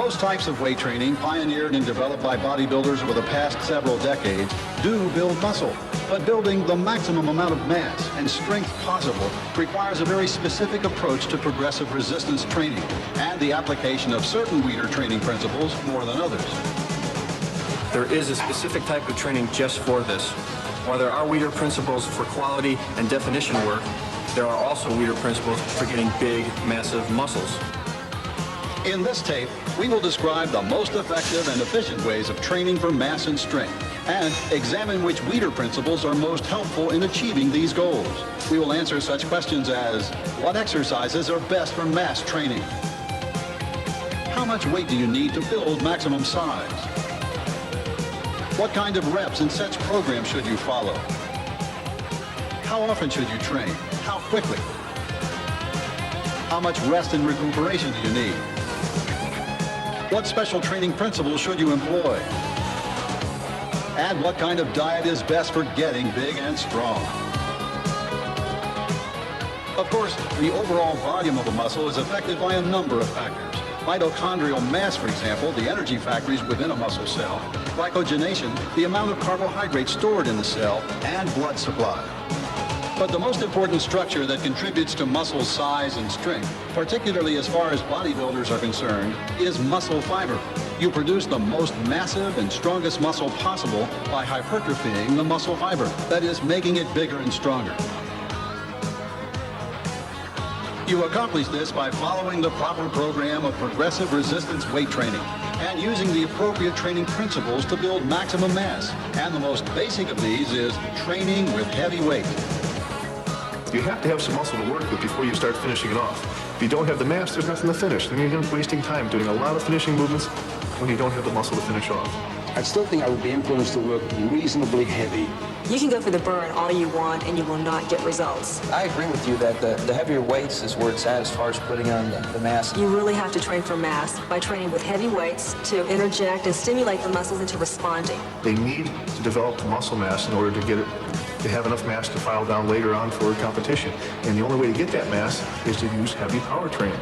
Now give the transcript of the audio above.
Most types of weight training, pioneered and developed by bodybuilders over the past several decades, do build muscle. But building the maximum amount of mass and strength possible requires a very specific approach to progressive resistance training and the application of certain leader training principles more than others. There is a specific type of training just for this. While there are leader principles for quality and definition work, there are also leader principles for getting big, massive muscles. In this tape, we will describe the most effective and efficient ways of training for mass and strength and examine which leader principles are most helpful in achieving these goals. We will answer such questions as, what exercises are best for mass training? How much weight do you need to build maximum size? What kind of reps and sets program should you follow? How often should you train? How quickly? How much rest and recuperation do you need? What special training principles should you employ? And what kind of diet is best for getting big and strong? Of course, the overall volume of a muscle is affected by a number of factors. Mitochondrial mass, for example, the energy factories within a muscle cell, glycogenation, the amount of carbohydrates stored in the cell, and blood supply. But the most important structure that contributes to muscle size and strength, particularly as far as bodybuilders are concerned, is muscle fiber. You produce the most massive and strongest muscle possible by hypertrophying the muscle fiber, that is, making it bigger and stronger. You accomplish this by following the proper program of progressive resistance weight training and using the appropriate training principles to build maximum mass. And the most basic of these is training with heavy weight. You have to have some muscle to work with before you start finishing it off. If you don't have the mass, there's nothing to finish. Then you're wasting time doing a lot of finishing movements when you don't have the muscle to finish off. I still think I would be influenced to work reasonably heavy. You can go for the burn all you want and you will not get results. I agree with you that the heavier weights is where it's at as far as putting on the mass. You really have to train for mass by training with heavy weights to interject and stimulate the muscles into responding. They need to develop the muscle mass in order to get it to have enough mass to file down later on for competition. And the only way to get that mass is to use heavy power training.